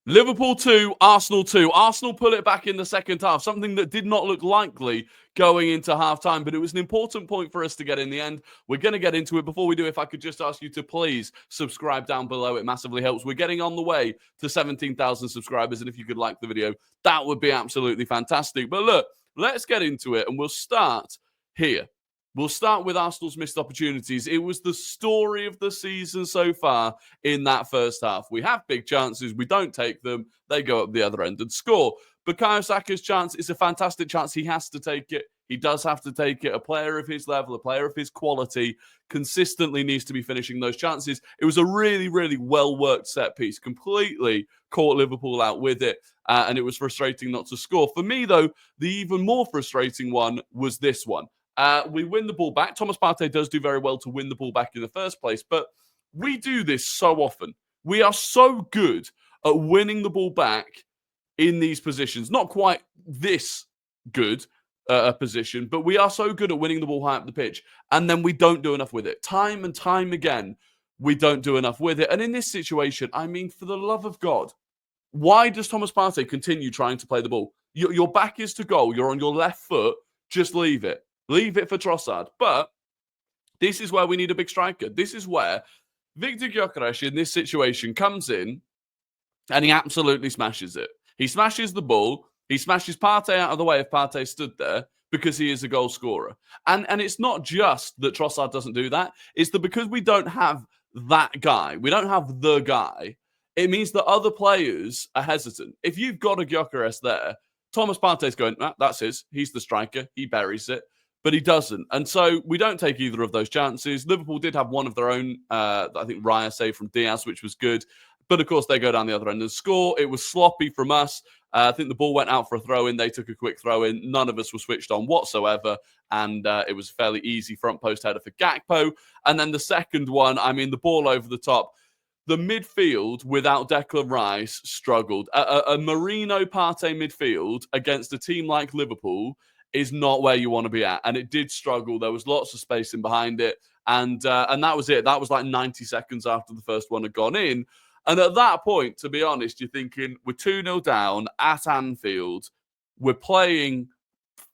Liverpool 2, Arsenal 2. Arsenal pull it back in the second half, something that did not look likely going into half-time, but it was an important point for us to get in the end. We're going to get into it. Before we do, if I could just ask you to please subscribe down below. It massively helps. We're getting on the way to 17,000 subscribers, and if you could like the video, that would be absolutely fantastic. But look, let's get into it, and we'll start here. We'll start with Arsenal's missed opportunities. It was the story of the season so far in that first half. We have big chances. We don't take them. They go up the other end and score. Bukayo Saka's chance is a fantastic chance. He has to take it. He does have to take it. A player of his level, a player of his quality, consistently needs to be finishing those chances. It was a really, really well-worked set piece. Completely caught Liverpool out with it. And it was frustrating not to score. For me, though, the even more frustrating one was this one. We win the ball back. Thomas Partey does do very well to win the ball back in the first place, but we do this so often. We are so good at winning the ball back in these positions. Not quite this good a position, but we are so good at winning the ball high up the pitch, and then we don't do enough with it. Time and time again, we don't do enough with it. And in this situation, I mean, for the love of God, why does Thomas Partey continue trying to play the ball? Your back is to goal. You're on your left foot. Just leave it. Leave it for Trossard. But this is where we need a big striker. This is where Viktor Gyökeres in this situation comes in and he absolutely smashes it. He smashes the ball. He smashes Partey out of the way if Partey stood there because he is a goal scorer. And it's not just that Trossard doesn't do that. It's that because we don't have that guy, we don't have the guy, it means that other players are hesitant. If you've got a Gyökeres there, Thomas Partey's going, that's his. He's the striker. He buries it. But he doesn't. And so we don't take either of those chances. Liverpool did have one of their own, I think Raya saved from Diaz, which was good. But of course, they go down the other end and score. It was sloppy from us. I think the ball went out for a throw-in. They took a quick throw-in. None of us were switched on whatsoever. And it was a fairly easy front post header for Gakpo. And then the second one, I mean, the ball over the top. The midfield without Declan Rice struggled. A Merino Partey midfield against a team like Liverpool is not where you want to be at. And it did struggle. There was lots of space in behind it. And that was it. That was like 90 seconds after the first one had gone in. And at that point, to be honest, you're thinking, we're 2-0 down at Anfield. We're playing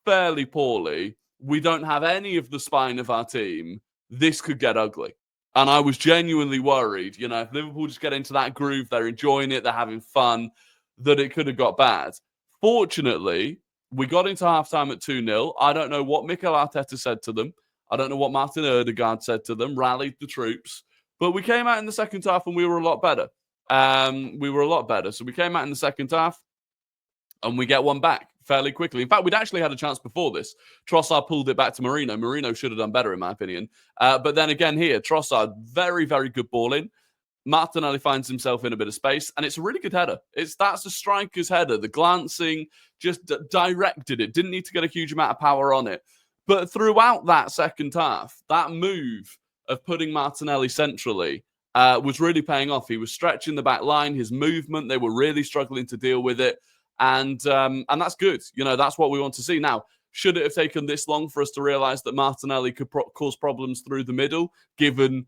fairly poorly. We don't have any of the spine of our team. This could get ugly. And I was genuinely worried, if Liverpool just get into that groove, they're enjoying it, they're having fun, that it could have got bad. Fortunately, we got into halftime at 2-0. I don't know what Mikel Arteta said to them. I don't know what Martin Odegaard said to them, rallied the troops. But we came out in the second half and we were a lot better. So we came out in the second half and we get one back fairly quickly. In fact, we'd actually had a chance before this. Trossard pulled it back to Merino. Merino should have done better, in my opinion. But then again here, Trossard, very, very good ball in. Martinelli finds himself in a bit of space, and it's a really good header. That's a striker's header. The glancing just directed it. Didn't need to get a huge amount of power on it. But throughout that second half, that move of putting Martinelli centrally was really paying off. He was stretching the back line, his movement, they were really struggling to deal with it. And that's good. That's what we want to see. Now, should it have taken this long for us to realize that Martinelli could cause problems through the middle, given,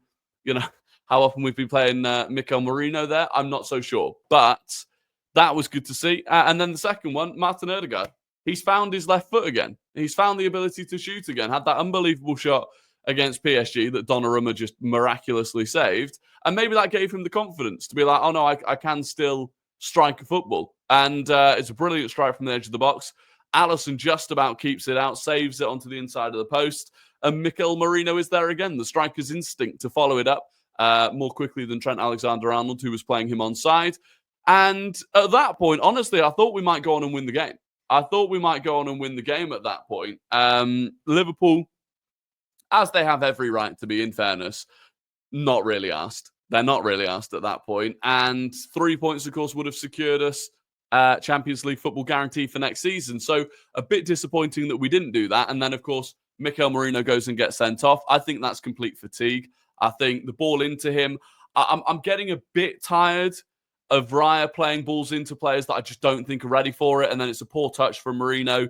how often we've been playing Mikel Merino there? I'm not so sure. But that was good to see. And then the second one, Martin Odegaard. He's found his left foot again. He's found the ability to shoot again. Had that unbelievable shot against PSG that Donnarumma just miraculously saved. And maybe that gave him the confidence to be like, oh no, I can still strike a football. And it's a brilliant strike from the edge of the box. Alisson just about keeps it out, saves it onto the inside of the post. And Mikel Merino is there again. The striker's instinct to follow it up more quickly than Trent Alexander-Arnold, who was playing him onside. And at that point, honestly, I thought we might go on and win the game. at that point. Liverpool, as they have every right to be, in fairness, not really asked. They're not really asked at that point. And 3 points, of course, would have secured us Champions League football guarantee for next season. So a bit disappointing that we didn't do that. And then, of course, Mikel Merino goes and gets sent off. I think that's complete fatigue. I think the ball into him. I'm getting a bit tired of Raya playing balls into players that I just don't think are ready for it. And then it's a poor touch from Merino,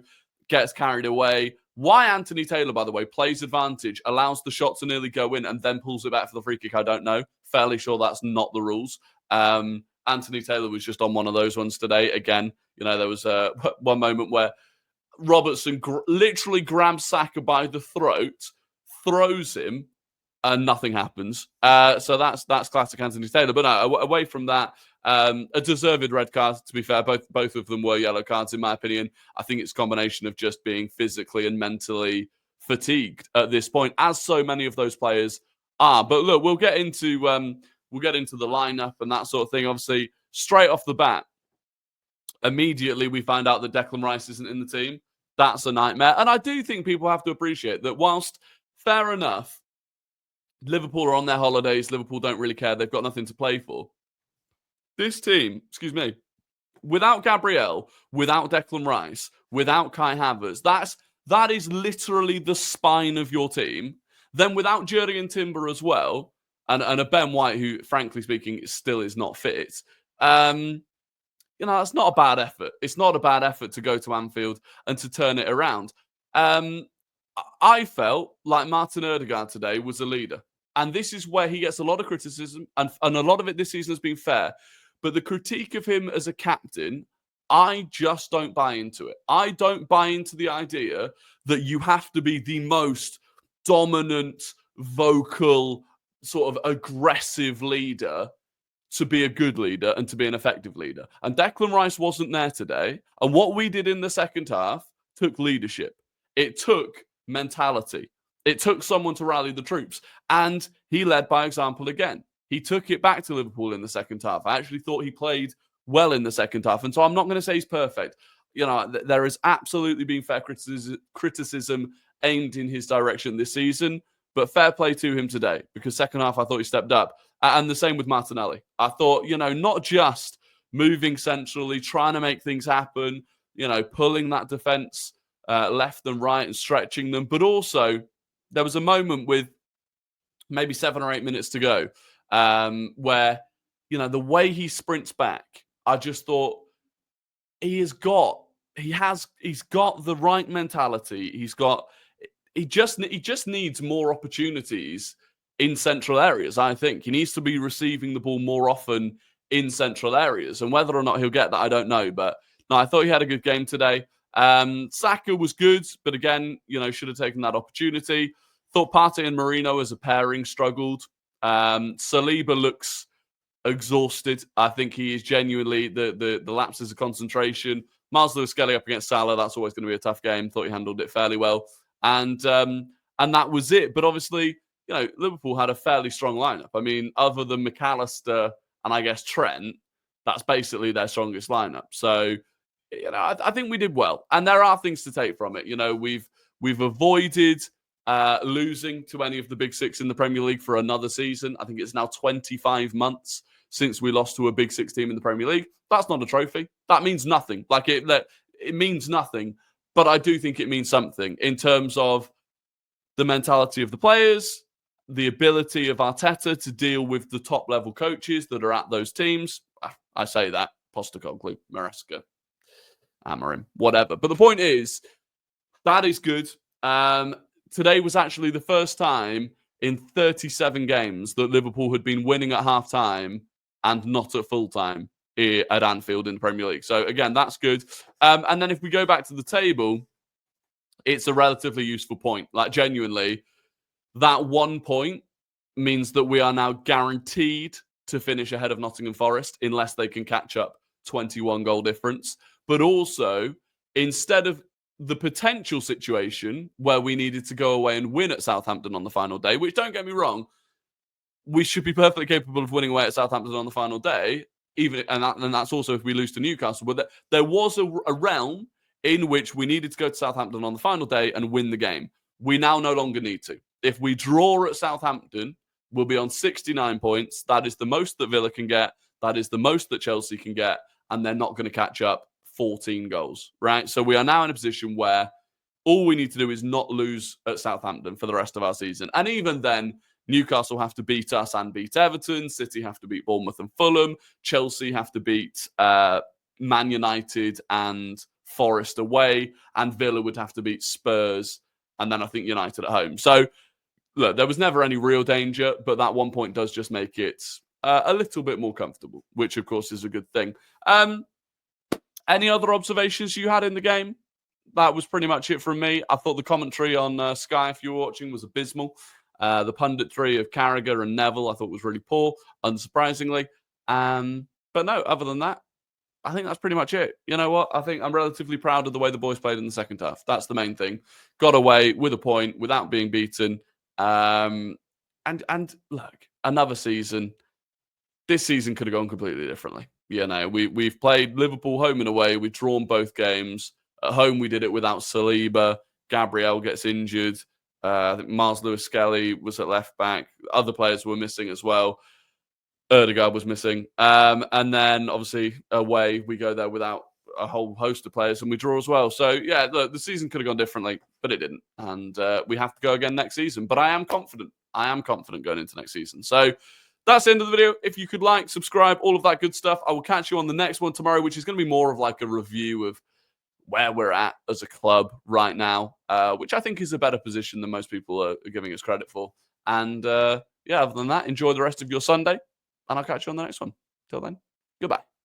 gets carried away. Why Anthony Taylor, by the way, plays advantage, allows the shot to nearly go in and then pulls it back for the free kick, I don't know. Fairly sure that's not the rules. Anthony Taylor was just on one of those ones today. Again, there was one moment where Robertson literally grabs Saka by the throat, throws him, and nothing happens. So that's classic Anthony Taylor. But no, away from that, a deserved red card, to be fair. Both of them were yellow cards, in my opinion. I think it's a combination of just being physically and mentally fatigued at this point, as so many of those players are. But look, we'll get into the lineup and that sort of thing. Obviously, straight off the bat, immediately we find out that Declan Rice isn't in the team. That's a nightmare. And I do think people have to appreciate that whilst, fair enough, Liverpool are on their holidays, Liverpool don't really care, they've got nothing to play for. This team, without Gabriel, without Declan Rice, without Kai Havertz, that is literally the spine of your team. Then without Jurgen Timber as well, and a Ben White who, frankly speaking, still is not fit, it's not a bad effort. It's not a bad effort to go to Anfield and to turn it around. I felt like Martin Odegaard today was a leader. And this is where he gets a lot of criticism, and a lot of it this season has been fair. But the critique of him as a captain, I just don't buy into it. I don't buy into the idea that you have to be the most dominant, vocal, sort of aggressive leader to be a good leader and to be an effective leader. And Declan Rice wasn't there today. And what we did in the second half took leadership. It took mentality. It took someone to rally the troops. And he led by example again. He took it back to Liverpool in the second half. I actually thought he played well in the second half. And so I'm not going to say he's perfect. There has absolutely been fair criticism aimed in his direction this season. But fair play to him today, because second half I thought he stepped up. And the same with Martinelli. I thought, not just moving centrally, trying to make things happen, pulling that defence left and right and stretching them. But also, there was a moment with maybe 7 or 8 minutes to go where, the way he sprints back, I just thought he's got the right mentality. He just needs more opportunities in central areas. I think he needs to be receiving the ball more often in central areas, and whether or not he'll get that, I don't know. But no, I thought he had a good game today. Saka was good, but again, should have taken that opportunity. Thought Partey and Merino as a pairing struggled. Saliba looks exhausted. I think he is genuinely the lapses of concentration. Miles Lewis-Skelly up against Salah, that's always going to be a tough game. Thought he handled it fairly well. And that was it. But obviously, Liverpool had a fairly strong lineup. I mean, other than McAllister and I guess Trent, that's basically their strongest lineup. So, I think we did well. And there are things to take from it. We've avoided losing to any of the big six in the Premier League for another season. I think it's now 25 months since we lost to a big six team in the Premier League. That's not a trophy. That means nothing. It means nothing. But I do think it means something in terms of the mentality of the players, the ability of Arteta to deal with the top-level coaches that are at those teams. I say that. Postecoglou, Maresca, Amorim, whatever. But the point is, that is good. Today was actually the first time in 37 games that Liverpool had been winning at half-time and not at full-time at Anfield in the Premier League. So, again, that's good. And then if we go back to the table, it's a relatively useful point. Genuinely, that 1 point means that we are now guaranteed to finish ahead of Nottingham Forest unless they can catch up 21 goal difference. But also, instead of the potential situation where we needed to go away and win at Southampton on the final day, which, don't get me wrong, we should be perfectly capable of winning away at Southampton on the final day, and that's also if we lose to Newcastle. But there was a realm in which we needed to go to Southampton on the final day and win the game. We now no longer need to. If we draw at Southampton, we'll be on 69 points. That is the most that Villa can get. That is the most that Chelsea can get. And they're not going to catch up 14 goals, right? So we are now in a position where all we need to do is not lose at Southampton for the rest of our season. And even then, Newcastle have to beat us and beat Everton. City have to beat Bournemouth and Fulham. Chelsea have to beat Man United and Forest away. And Villa would have to beat Spurs. And then I think United at home. So, look, there was never any real danger, but that 1 point does just make it a little bit more comfortable, which of course is a good thing. Any other observations you had in the game? That was pretty much it from me. I thought the commentary on Sky, if you were watching, was abysmal. The punditry of Carragher and Neville, I thought was really poor, unsurprisingly. But no, other than that, I think that's pretty much it. You know what? I think I'm relatively proud of the way the boys played in the second half. That's the main thing. Got away with a point without being beaten. And look, another season. This season could have gone completely differently. You know, we've played Liverpool home and away. We've drawn both games. At home, we did it without Saliba. Gabriel gets injured. I think Miles Lewis-Skelly was at left back. Other players were missing as well. Erdegaard was missing. And then, obviously, away, we go there without a whole host of players, and we draw as well. So, yeah, look, the season could have gone differently, but it didn't. And we have to go again next season. But I am confident. I am confident going into next season. So, that's the end of the video. If you could like, subscribe, all of that good stuff. I will catch you on the next one tomorrow, which is going to be more of like a review of where we're at as a club right now, which I think is a better position than most people are giving us credit for. And yeah, other than that, enjoy the rest of your Sunday, and I'll catch you on the next one. Till then, goodbye.